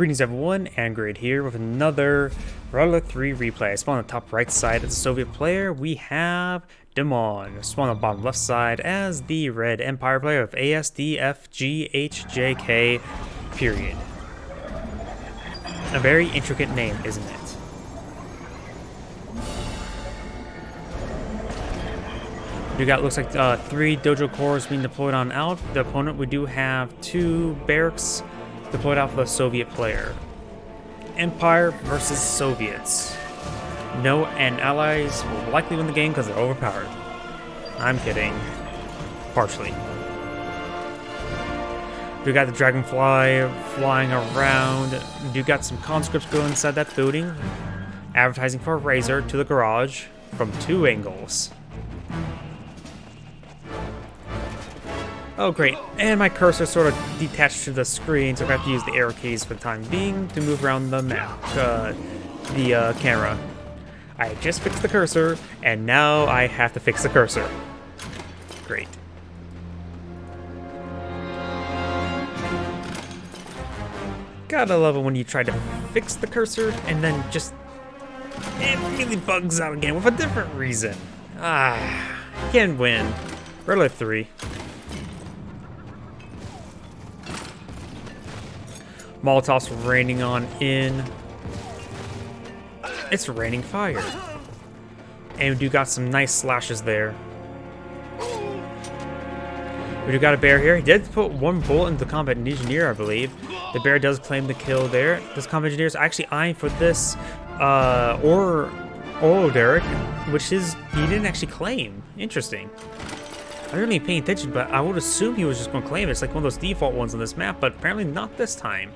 Greetings everyone, Android here with another Rudder 3 replay. I spawn on the top right side as a Soviet player. We have Dimon, spawn on the bottom left side as the Red Empire player of asdfghjk, period. A very intricate name, isn't it? We got, looks like 3 dojo cores being deployed on out. The opponent, we do have 2 barracks deployed out for the Soviet player. Empire versus Soviets. No, and allies will likely win the game because they're overpowered. I'm kidding. Partially. We got the dragonfly flying around. We got some conscripts going inside that building. Advertising for a razor to the garage from 2 angles. Oh great, and my cursor sort of detached to the screen, so I have to use the arrow keys for the time being to move around the map, the camera. I just fixed the cursor, and now I have to fix the cursor. Great. Gotta love it when you try to fix the cursor, and then just... it really bugs out again with a different reason. Can't win. Rudder 3. Molotovs raining on in. It's raining fire. And we do got some nice slashes there. We do got a bear here. He did put 1 bullet into the combat engineer, I believe. The bear does claim the kill there. This combat engineer is actually eyeing for this oil derrick, which he didn't actually claim. Interesting. I wasn't really paying attention, but I would assume he was just going to claim it. It's like one of those default ones on this map, but apparently not this time.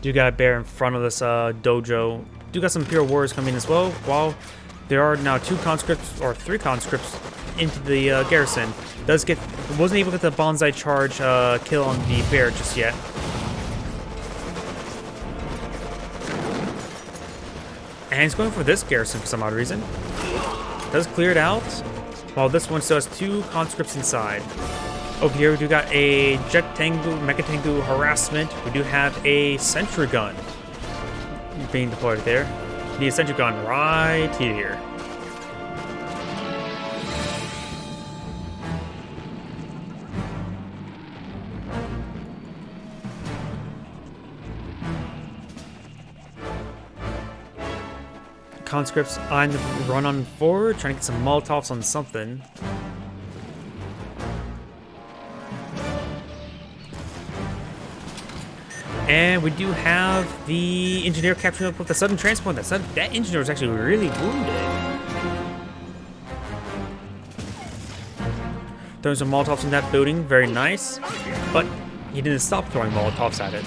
Do got a bear in front of this dojo. Do got some Imperial warriors coming in as well. While there are now 2 conscripts, or 3 conscripts, into the garrison. Wasn't able to get the bonsai charge kill on the bear just yet. And he's going for this garrison for some odd reason. Does clear it out, while this one still has 2 conscripts inside. Over here we do got a Jet Tengu, Mecha Tengu harassment. We do have a sentry gun being deployed there. Need a sentry gun right here. Conscripts on the run on forward, trying to get some Molotovs on something. And we do have the engineer capturing up with the sudden transport. That engineer was actually really wounded. Throwing some Molotovs in that building, very nice. But he didn't stop throwing Molotovs at it.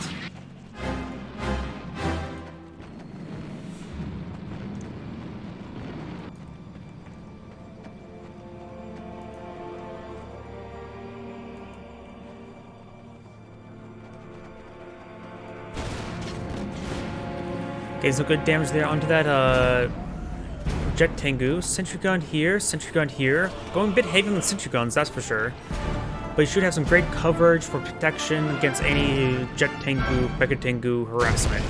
Okay, some good damage there onto that Jet Tengu. Sentry gun here, sentry gun here. Going a bit heavy on the sentry guns, that's for sure. But you should have some great coverage for protection against any Jet Tengu, Mecha Tengu harassment.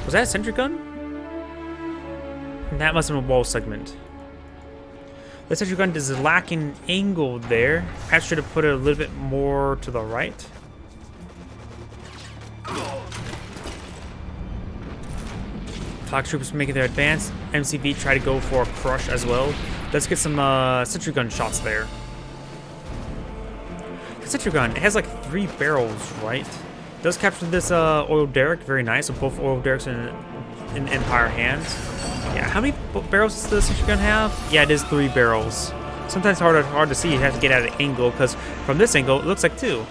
Was that a sentry gun? That must have been a wall segment. The sentry gun is lacking angle there. Perhaps should have put it a little bit more to the right. Clock troopers making their advance. MCV try to go for a crush as well. Let's get some sentry gun shots there. The sentry gun, it has like 3 barrels, right? It does capture this oil derrick, very nice. So both oil derricks in Empire hands. Yeah, how many barrels does the sentry gun have? Yeah, it is 3 barrels. Sometimes hard to see. You have to get at an angle because from this angle, it looks like 2.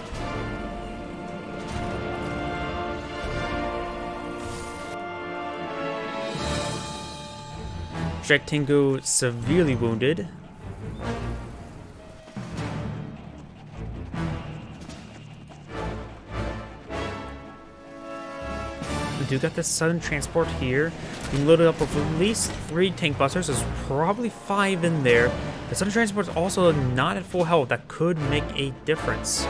Jet Tengu severely wounded. We do got this sudden transport here. We loaded up with at least 3 tank busters. There's probably 5 in there. The sudden transport is also not at full health. That could make a difference.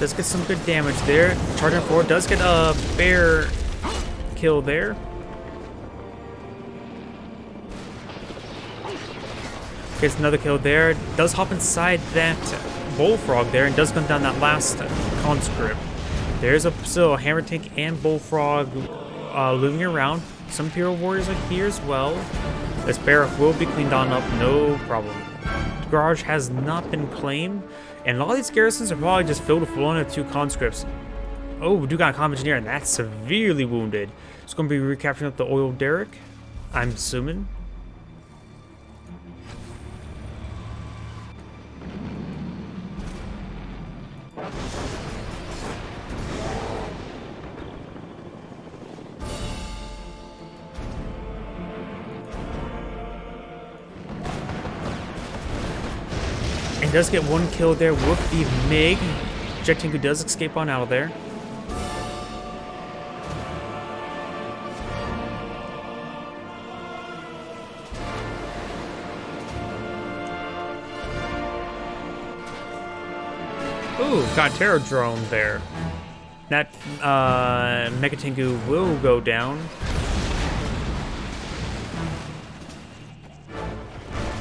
Does get some good damage there. Charging forward, does get a bear kill there. Gets another kill there. Does hop inside that bullfrog there and does gun down that last conscript. There's still a hammer tank and bullfrog looming around. Some Imperial warriors are here as well. This barrack will be cleaned on up, no problem. The garage has not been claimed, and a lot of these garrisons are probably just filled with 1 or 2 conscripts. Oh, we do got a comm engineer, and that's severely wounded. It's going to be recapturing up the oil derrick, I'm assuming. And does get 1 kill there with the MiG. Jet Tank does escape on out of there. Ooh, got a terror drone there. That Mega Tengu will go down.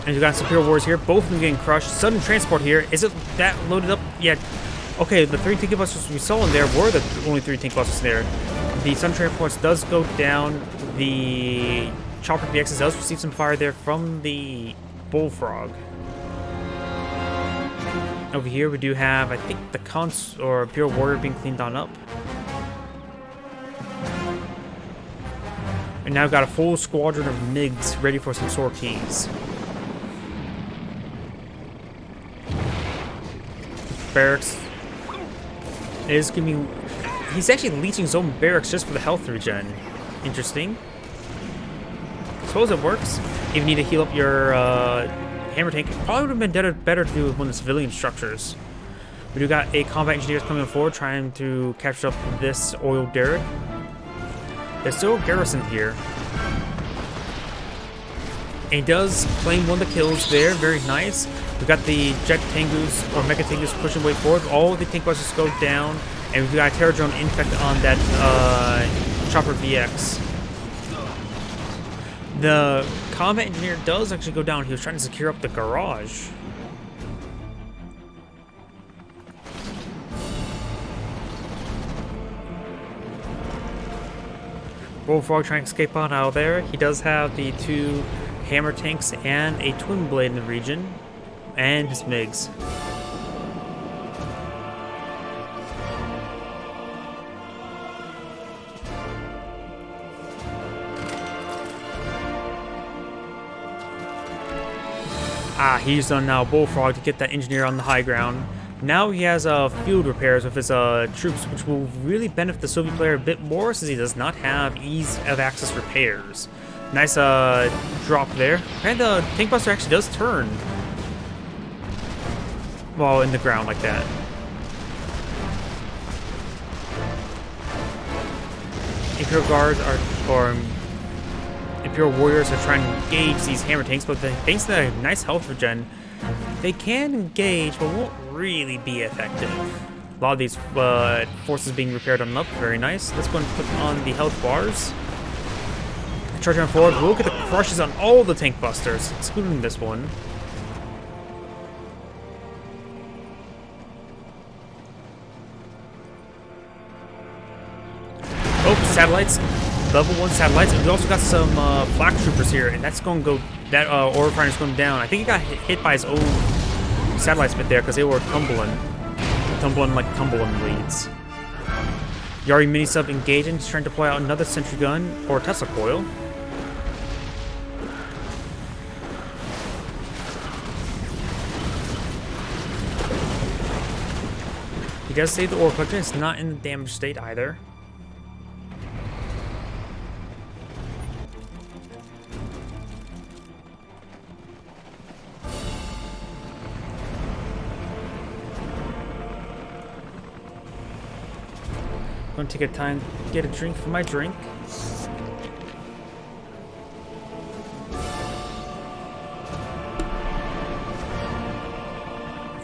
And you got Superior Warriors here, both of them getting crushed. Sudden transport here. Is it that loaded up yet? Okay, the 3 tank busters we saw in there were the only 3 tank busters there. The Sudden transport does go down. The Chopper VX does receive some fire there from the Bullfrog. Over here we do have, I think, the Imperial Warrior being cleaned on up. And now we've got a full squadron of MiGs ready for some sorties. Barracks is giving. He's actually leeching his own barracks just for the health regen. Interesting. Suppose it works. If you need to heal up your hammer tank, it probably would have been better to do with one of the civilian structures. We do got a combat engineers coming forward trying to capture up this oil derrick. There's still a garrison here. And he does claim 1 of the kills there. Very nice. We've got the Jet Tengus, or Mega Tengus, pushing way forward. All of the tank busters go down. And we've got a Terror Drone infect on that Chopper VX. The combat engineer does actually go down. He was trying to secure up the garage. Bullfrog trying to escape on out of there. He does have the 2 hammer tanks and a twin blade in the region. And his MiGs. He's done now Bullfrog to get that engineer on the high ground. Now he has field repairs with his troops, which will really benefit the Soviet player a bit more since he does not have ease of access repairs. Nice drop there. And the tank buster actually does turn while in the ground like that. Imperial Guards or Imperial Warriors are trying to engage these hammer tanks, but thanks to that nice health regen, they can engage, but won't really be effective. A lot of these forces being repaired on up, very nice. Let's go and put on the health bars. Charging on forward, we'll get the crushes on all the tank busters, excluding this one. Oh, satellites. Level 1 satellites. And we also got some flak troopers here, and that's going to go. That Ore is going down. I think he got hit by his own satellites bit there because they were tumbling like tumbling leads. Yari mini sub engaging. He's trying to deploy out another sentry gun or Tesla coil. He does save the ore collector. It's not in the damaged state either. I'm gonna take a time to get a drink for my drink.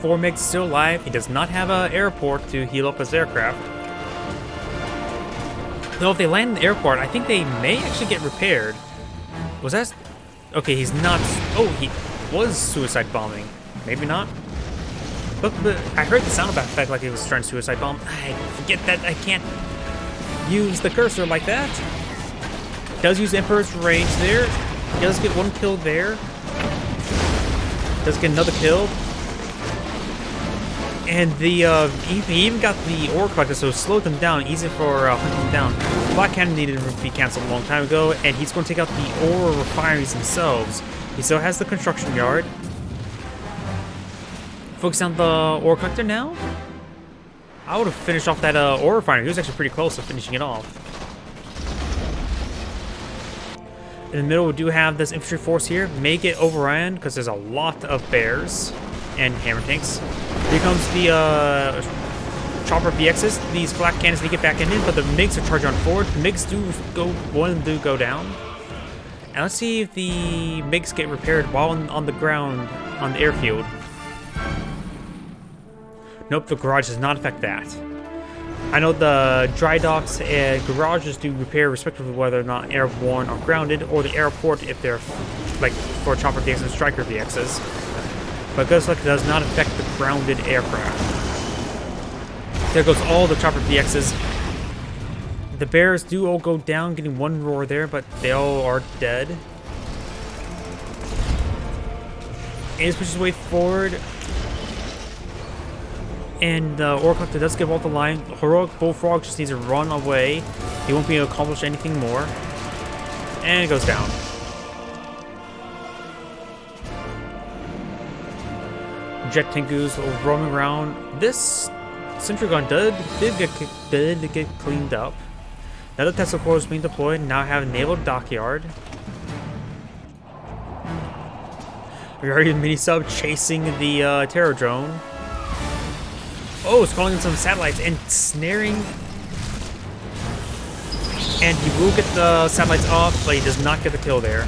4 MiGs still alive. He does not have an airport to heal up his aircraft. Though if they land in the airport, I think they may actually get repaired. Was that... Okay, he's not... Oh, he was suicide bombing. Maybe not. But I heard the sound effect like he was trying to suicide bomb. I forget that I can't use the cursor like that. Does use Emperor's Rage there. Does get 1 kill there. Does get another kill. And the he even got the ore collector, so it slowed them down, easy for hunting them down. Black Cannon needed to be cancelled a long time ago, and he's going to take out the ore refineries themselves. He still has the construction yard. Focus on the ore collector now. I would have finished off that ore refinery. He was actually pretty close to finishing it off. In the middle, we do have this infantry force here. May get overrun because there's a lot of bears and hammer tanks. Here comes the chopper VXs. These flak cannons need to get back in, but the MiGs are charging on forward. The MiGs do go, one of them do go down. And let's see if the MiGs get repaired while on the ground on the airfield. Nope, the garage does not affect that. I know the dry docks and garages do repair respectively whether or not airborne or grounded, or the airport if they're like for chopper VXs and striker VXs. But Ghost Luck does not affect the grounded aircraft. There goes all the chopper VXs. The bears do all go down, getting 1 roar there, but they all are dead. Ace pushes his way forward. And Ore Collector does give all the line. Heroic Bullfrog just needs to run away. He won't be able to accomplish anything more. And it goes down. Jet Tengus roaming around. This Sentry Gun did get cleaned up. Another Tesla Core is being deployed. Now I have enabled Dockyard. We already mini sub chasing the Terror Drone. Oh, it's calling in some satellites and snaring. And he will get the satellites off, but he does not get the kill there.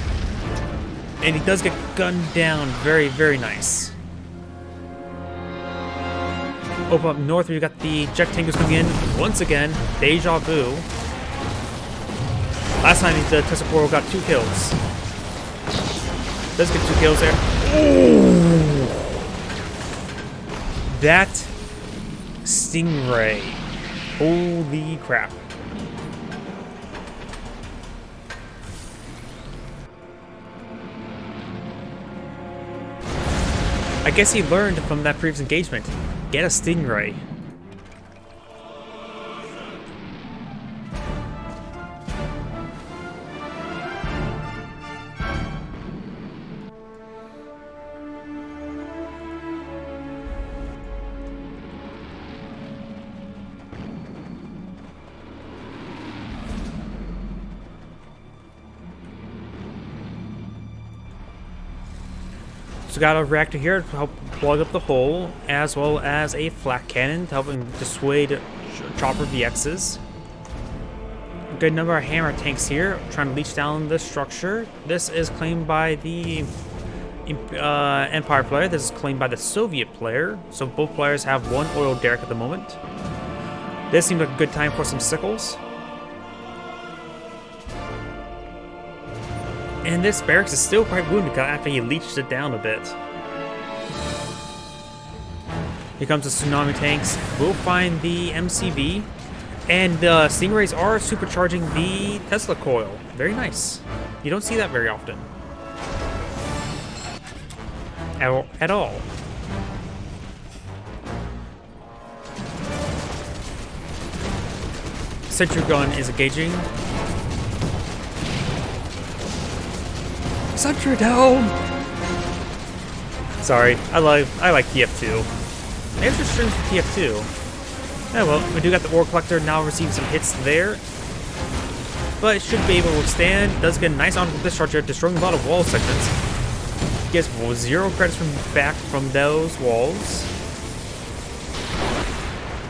And he does get gunned down. Very, very nice. Over up north, we've got the Jet Tangus coming in. Once again, deja vu. Last time the Tesla Coral got 2 kills. Does get 2 kills there. Ooh. That Stingray. Holy crap. I guess he learned from that previous engagement. Get a Stingray. So got a reactor here to help plug up the hole, as well as a flak cannon to help dissuade chopper VXs. A good number of hammer tanks here, trying to leech down the structure. This is claimed by the Empire player. This is claimed by the Soviet player. So both players have 1 oil derrick at the moment. This seems like a good time for some sickles. And this barracks is still quite wounded after he leeched it down a bit. Here comes the tsunami tanks. We'll find the MCV. And Stingrays are supercharging the Tesla coil. Very nice. You don't see that very often. At all. Sentry gun is engaging. Sentry down! Sorry, I like TF2. I have to strings for TF2. Yeah, well, we do got the ore collector now receiving some hits there. But it should be able to withstand. Does get a nice honorable discharge here, destroying a lot of wall segments. Gets 0 credits from those walls.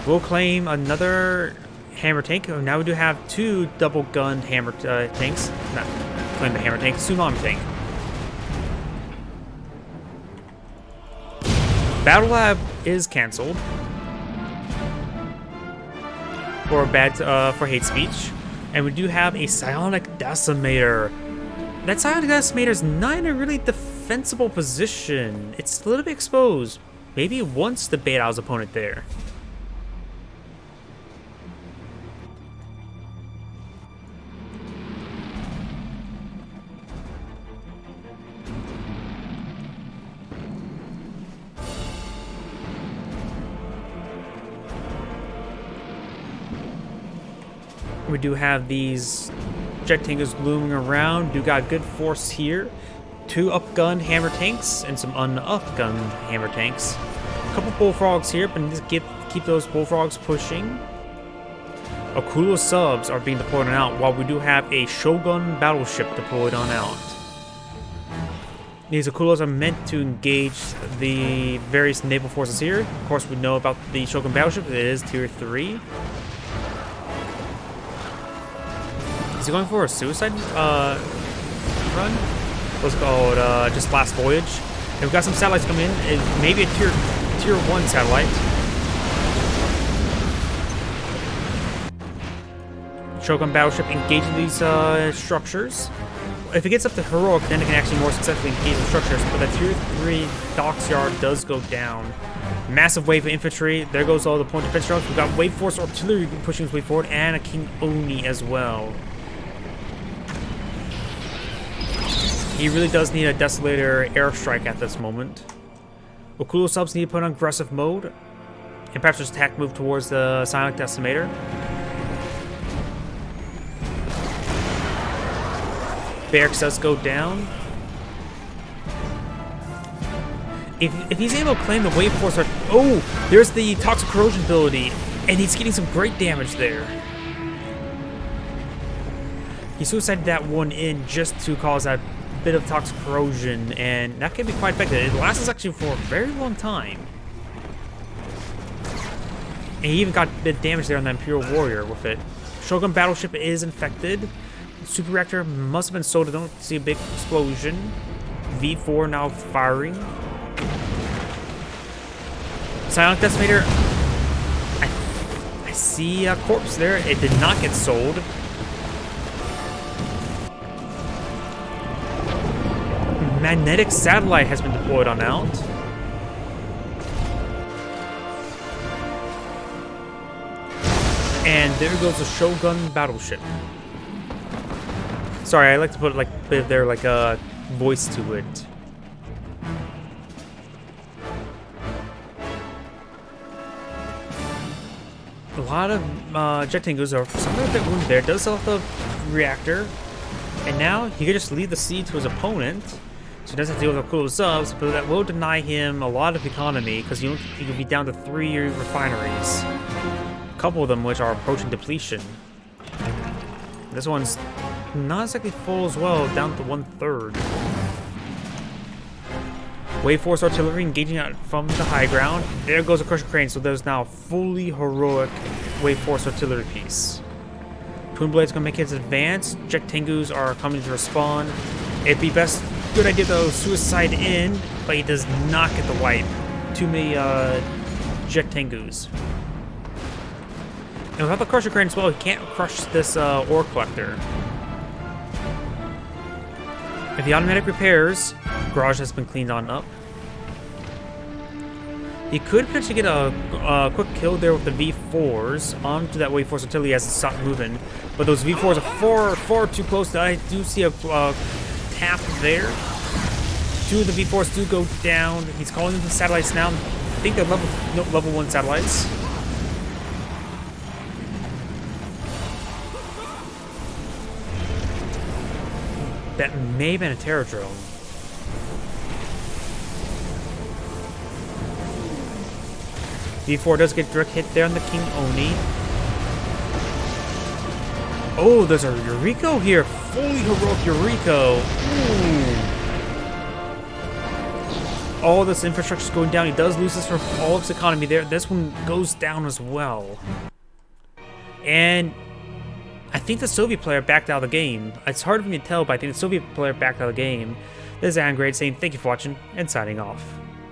We'll claim another hammer tank. Now we do have 2 double-gunned hammer tanks. Not claim the hammer tank, tsunami tank. Battle Lab is canceled for hate speech, and we do have a psionic decimator. That psionic decimator is not in a really defensible position. It's a little bit exposed. Maybe it wants to bait out his opponent there. We do have these jet tankers looming around. Do got good force here. 2 upgunned hammer tanks and some un-upgunned hammer tanks. A couple bullfrogs here, but just keep those bullfrogs pushing. Akulo subs are being deployed on out, while we do have a Shogun battleship deployed on out. These Akulos are meant to engage the various naval forces here. Of course, we know about the Shogun battleship. It is tier 3. Is he going for a suicide run? What's it called? Just last voyage. And we've got some satellites coming in. Maybe a tier 1 satellite. Shogun battleship engaging these structures. If it gets up to heroic, then it can actually more successfully engage the structures. But the tier 3 docks yard does go down. Massive wave of infantry. There goes all the point defense drones. We've got wave force artillery pushing its way forward, and a King Oni as well. He really does need a Desolator airstrike at this moment. Okulo subs need to put on aggressive mode, and perhaps just attack move towards the Psionic Decimator. Barracks does go down. If he's able to claim the wave force, oh, there's the toxic corrosion ability, and he's getting some great damage there. He suicided that one in just to cause that bit of toxic corrosion, and that can be quite effective. It lasts actually for a very long time. And he even got a bit of damage there on the Imperial Warrior with it. Shogun battleship is infected. Super reactor must have been sold. I don't see a big explosion. V4 now firing. Psionic Decimator. I see a corpse there. It did not get sold. Magnetic satellite has been deployed on out. And there goes the Shogun battleship. Sorry, I like to put like a bit of their voice to it. A lot of jet tankers are somewhat a bit wounded there. Does sell the reactor, and now he can just leave the sea to his opponent. So he doesn't have to deal with cool subs, but that will deny him a lot of economy because he could be down to 3 refineries. A couple of them which are approaching depletion. This one's not exactly full as well, down to 1/3. Wave Force artillery engaging out from the high ground. There goes a Crusher Crane, so there's now a fully heroic Wave Force artillery piece. Twin Blade's gonna make his advance. Jet Tengus are coming to respawn. It'd be good idea though, suicide in, but he does not get the wipe. Too many Jet Tengus. And without the Crusher Crane as well, he can't crush this ore collector. If the automatic repairs, garage has been cleaned on up. He could potentially get a quick kill there with the V4s onto that Wave Force artillery as it stopped moving. But those V4s are far too close. I do see a tap there. 2 of the V4s do go down. He's calling them satellites now. I think they're level 1 satellites. That may have been a terror drone. V4 does get direct hit there on the King Oni. Oh, there's a Yuriko here. Fully heroic Yuriko. Ooh. All this infrastructure is going down. He does lose this from all of his economy there. This one goes down as well. And I think the Soviet player backed out of the game. It's hard for me to tell, but I think the Soviet player backed out of the game. This is Angrade saying thank you for watching and signing off.